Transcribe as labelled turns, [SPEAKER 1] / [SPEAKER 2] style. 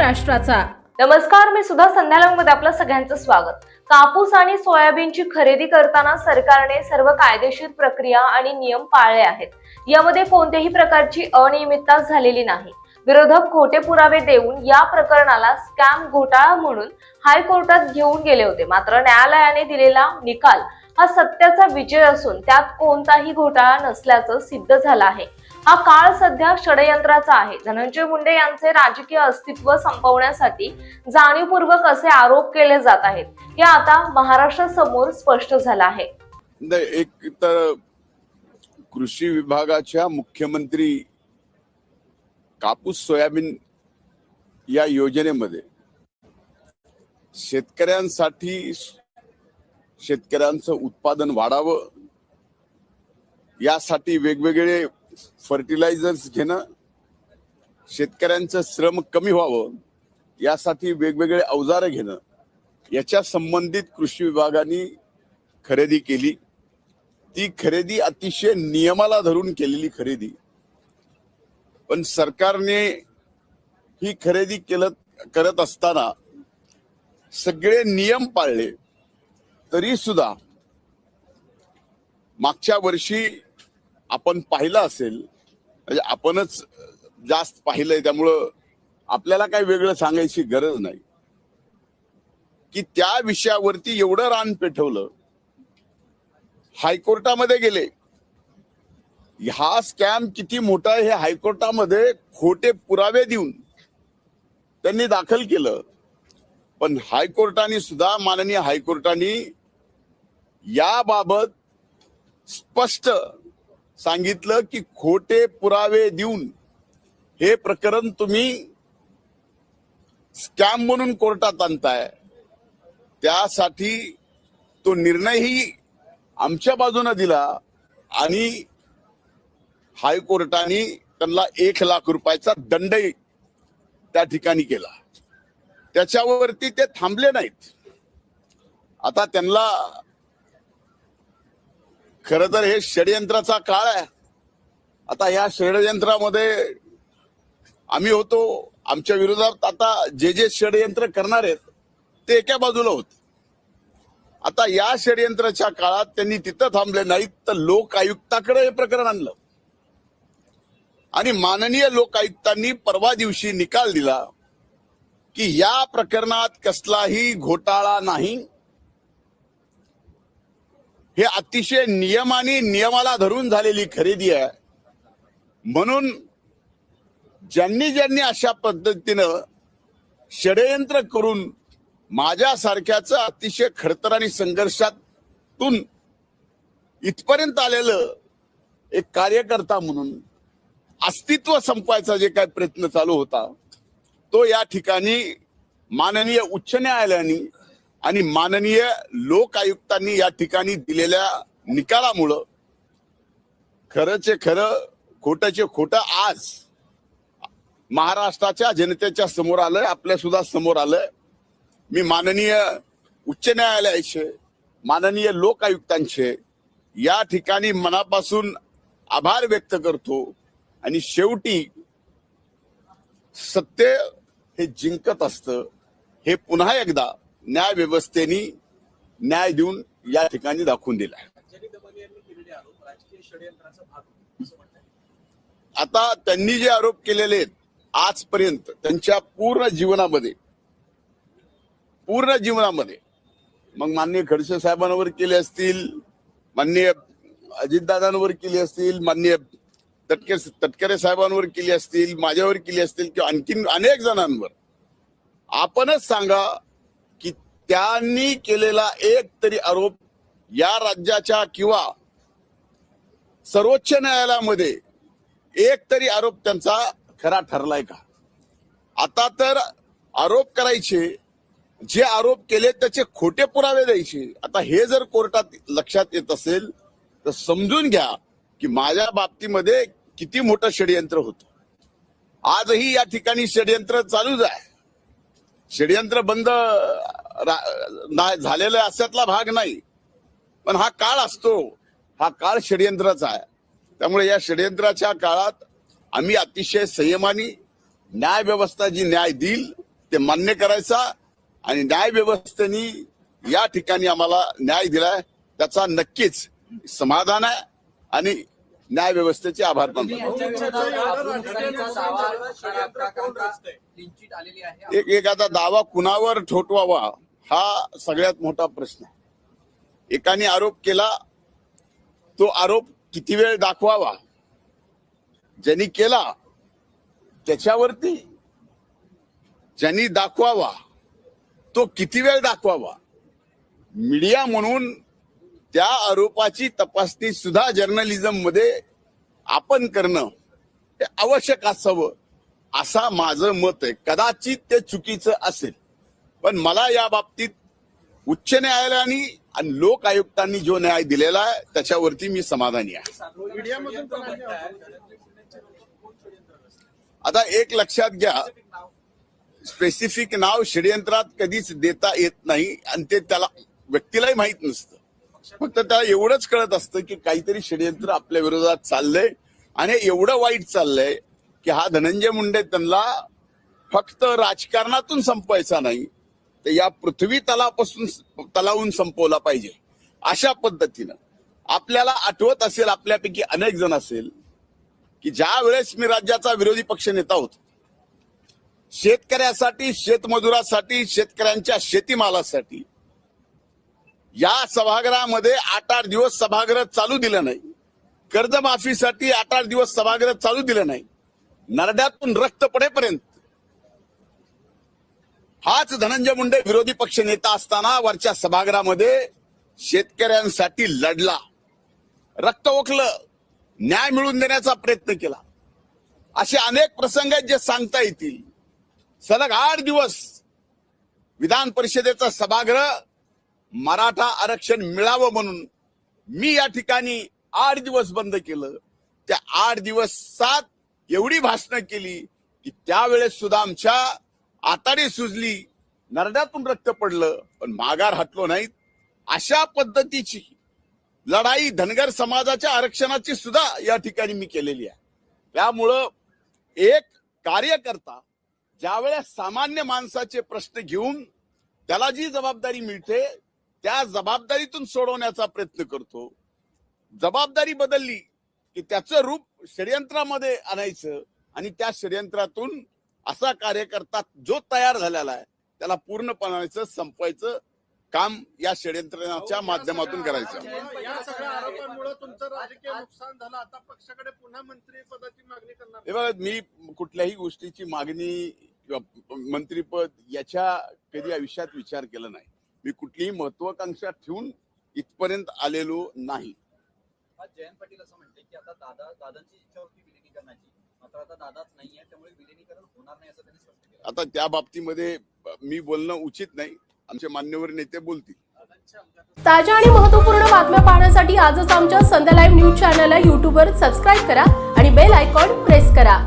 [SPEAKER 1] महाराष्ट्राचा.
[SPEAKER 2] नमस्कार, मी सुद्धा संध्याकाळमध्ये आपलं सगळ्यांचं स्वागत. कापूस आणि सोयाबीनची खरेदी करताना सरकारने सर्व कायदेशीर प्रक्रिया आणि नियम पाळले आहेत. यामध्ये कोणत्याही प्रकारची अनियमितता झालेली नाही. विरोधक खोटे पुरावे देऊन या प्रकरणाला स्कॅम घोटाळा म्हणून हायकोर्टात घेऊन गेले होते. मात्र न्यायालयाने दिलेला निकाल हा सत्याचा विजय असून त्यात कोणताही घोटाळा नसल्याचं सिद्ध झालं आहे. हा काळ सध्या षडयंत्राचा आहे. धनंजय मुंडे यांचे राजकीय अस्तित्व संपवण्यासाठी जाणीवपूर्वक असे आरोप केले जात आहेत, हे आता महाराष्ट्रासमोर स्पष्ट झालं आहे.
[SPEAKER 3] एक तर कृषी विभागाच्या मुख्यमंत्री कापूस सोयाबीन या योजनेमध्ये शेतकऱ्यांसाठी शेतकऱ्यांचं उत्पादन वाढावं यासाठी वेगवेगळे फर्टिलायझर्स घेणं, शेतकऱ्यांचं श्रम कमी व्हावं यासाठी वेगवेगळे अवजारं घेणं, याच्या संबंधित कृषी विभागाने खरेदी केली. ती खरेदी अतिशय नियमाला धरून केलेली खरेदी. पण सरकारने ही खरेदी करत असताना सगळे नियम पाळले तरी सुद्धा मागच्या वर्षी आपण पाहिलं असेल, म्हणजे आपणच जास्त पाहिलंय त्यामुळं आपल्याला काही वेगळं सांगायची गरज नाही की त्या विषयावरती एवढं रान पेटवलं, हायकोर्टामध्ये गेले. हा स्कॅम किती मोठा आहे हे हायकोर्टामध्ये खोटे पुरावे देऊन त्यांनी दाखल केलं. पण हायकोर्टाने सुद्धा, माननीय हायकोर्टाने याबाबत स्पष्ट सांगितलं की खोटे पुरावे देऊन हे प्रकरण तुम्ही स्कॅम म्हणून कोर्टात आणताय. त्यासाठी तो निर्णयही आमच्या बाजूने दिला आणि हायकोर्टाने त्यांना 1 लाख रुपयाचा दंडही त्या ठिकाणी केला. त्याच्यावरती ते थांबले नाहीत. आता त्यांना खरं तर हे षडयंत्राचा काळ आहे. आता या षडयंत्रामध्ये आम्ही होतो. आमच्या विरोधात आता जे षडयंत्र करणार आहेत ते एका बाजूला होते. आता या षडयंत्राच्या काळात त्यांनी तिथं थांबले नाहीत, तर लोक आयुक्ताकडे हे प्रकरण आणलं आणि माननीय लोक आयुक्तांनी परवा दिवशी निकाल दिला की या प्रकरणात कसलाही घोटाळा नाही. हे अतिशय नियमाला धरून झालेली खरेदी आहे. म्हणून ज्यांनी अशा पद्धतीनं षडयंत्र करून माझ्यासारख्याच अतिशय खडतर आणि संघर्षातून इथपर्यंत आलेलं एक कार्यकर्ता म्हणून अस्तित्व संपवायचा जे काही प्रयत्न चालू होता, तो या ठिकाणी माननीय उच्च न्यायालयाने आणि माननीय लोक आयुक्तांनी या ठिकाणी दिलेल्या निकालामुळं खरंचे खरं, खोटंचे खोटं आज महाराष्ट्राच्या जनतेच्या समोर आलंय, आपल्या सुद्धा समोर आलंय. मी माननीय उच्च न्यायालयाचे, माननीय लोक आयुक्तांचे या ठिकाणी मनापासून आभार व्यक्त करतो. आणि शेवटी सत्य हे जिंकत असतं हे पुन्हा एकदा न्याय व्यवस्थेने न्याय देऊन या ठिकाणी दाखवून दिला. आता त्यांनी जे आरोप केलेले आहेत आजपर्यंत त्यांच्या पूर्ण जीवनामध्ये मग माननीय खडसे साहेबांवर केले असतील, माननीय अजितदादांवर केली असतील, माननीय तटकरे साहेबांवर केली असतील, माझ्यावर केली असतील किंवा आणखीन अनेक जणांवर, आपणच सांगा की त्यांनी केलेला एक तरी आरोप या राज्याच्या किंवा सर्वोच्च न्यायालयामध्ये एक तरी आरोप त्यांचा खरा ठरलाय का? आता तर आरोप करायचे, जे आरोप केले त्याचे खोटे पुरावे द्यायचे. आता हे जर कोर्टात लक्षात येत असेल तर समजून घ्या की माझ्या बाबतीमध्ये किती मोठं षडयंत्र होतं. आजही या ठिकाणी षडयंत्र चालूच आहे. षडयंत्र बंद झालेला अशातला भाग नाही, पण हा काळ असतो, हा काळ षडयंत्राचा आहे. त्यामुळे या षडयंत्राच्या काळात आम्ही अतिशय संयमाने न्याय व्यवस्था जी न्याय देईल ते मान्य करायचा आणि न्याय व्यवस्थेने या ठिकाणी आम्हाला न्याय दिलाय त्याचा नक्कीच समाधान आहे आणि न्याय व्यवस्थेचे आभार मानतो. एक आता दावा कुणावर ठोठवावा हा सगळ्यात मोठा प्रश्न आहे. एकाने आरोप केला, तो आरोप किती वेळ दाखवावा, ज्यांनी केला त्याच्यावरती ज्यांनी दाखवावा तो किती वेळ दाखवावा. मीडिया म्हणून त्या आरोपाची तपासणी सुद्धा जर्नलिझम मध्ये आपण करणं हे आवश्यक असावं असा माझं मत आहे. कदाचित ते चुकीचं असेल, पण मला या बाबतीत उच्च न्यायालयाने आणि लोक आयुक्तांनी जो न्याय दिलेला आहे त्याच्यावरती मी समाधानी आहे. आता एक लक्षात घ्या, स्पेसिफिक नाव षडयंत्रात कधीच देता येत नाही आणि ते त्याला व्यक्तीलाही माहित नसतं. फक्त त्याला एवढंच कळत असतं की काहीतरी षडयंत्र आपल्या विरोधात चाललंय आणि एवढं वाईट चाललंय की हा धनंजय मुंडे त्यांना फक्त राजकारणातून संपवायचा नाही तर या पृथ्वी तलावून संपवला पाहिजे. अशा पद्धतीनं आपल्याला आठवत असेल, आपल्यापैकी अनेक जण असेल की ज्या वेळेस मी राज्याचा विरोधी पक्ष नेता होतो, शेतकऱ्यासाठी, शेतमजुरासाठी, शेतकऱ्यांच्या शेतीमालासाठी या सभागृहामध्ये 8-8 दिवस सभागृह चालू दिलं नाही. कर्जमाफीसाठी 8-8 दिवस सभागृह चालू दिलं नाही. नरड्यातून रक्त पडेपर्यंत हाच धनंजय मुंडे विरोधी पक्ष नेता असताना वरच्या सभागृहामध्ये शेतकऱ्यांसाठी लढला, रक्त ओकलं, न्याय मिळवून देण्याचा प्रयत्न केला. असे अनेक प्रसंग आहेत जे सांगता येतील. सलग 8 दिवस विधान परिषदेचा सभागृह मराठा आरक्षण मिळावं म्हणून मी या ठिकाणी 8 दिवस बंद केलं. त्या 8 दिवसात एवढी भाषणं केली की त्यावेळेस सुद्धा आमच्या आताडी सुजली, नरड्यातून रक्त पडलं, पण माघार हटलो नाहीत. अशा पद्धतीची लढाई धनगर समाजाच्या आरक्षणाची सुद्धा या ठिकाणी मी केलेली आहे. त्यामुळं एक कार्यकर्ता ज्यावेळेस सामान्य माणसाचे प्रश्न घेऊन त्याला जी जबाबदारी मिळते त्या जबाबदारीतून सोडवण्याचा प्रयत्न करतो. जबाबदारी बदलली की त्याचं रूप षडयंत्रामध्ये आणायचं आणि त्या षडयंत्रातून असा कार्यकर्ता जो तयार झालेला आहे त्याला पूर्णपणे संपवायचं काम या षडयंत्राच्या माध्यमातून करायचं.
[SPEAKER 1] या सगळ्या आरोपांमुळे तुमचं राजकीय नुकसान झालं. आता पक्षाकडे पुन्हा मंत्रिपदाची मागणी करणार?
[SPEAKER 3] हे बघा, मी कुठल्याही गोष्टीची मागणी किंवा मंत्रीपद याच्या कधी आयुष्यात विचार केला नाही. मी कुठलीही महत्वाकांक्षा ठेवून इथपर्यंत आलेलो नाही.
[SPEAKER 4] जयंत पाटील असं म्हणते की आता दादांची इच्छा होती विलिनीकरणाची, मात्र आता दादाच नाहीये, त्यामुळे विलिनीकरण होणार नाही असं त्यांनी स्पष्ट केलं.
[SPEAKER 3] आता त्या बाबतीमध्ये मी बोलणं उचित नाही. आमचे मान्यवर नेते बोलतील.
[SPEAKER 5] ताज्या आणि महत्त्वपूर्ण बातम्या पाहण्यासाठी आजच आमच्या संध्या लाईव्ह न्यूज चॅनलला YouTubeवर सबस्क्राईब करा आणि बेल आयकॉन प्रेस करा.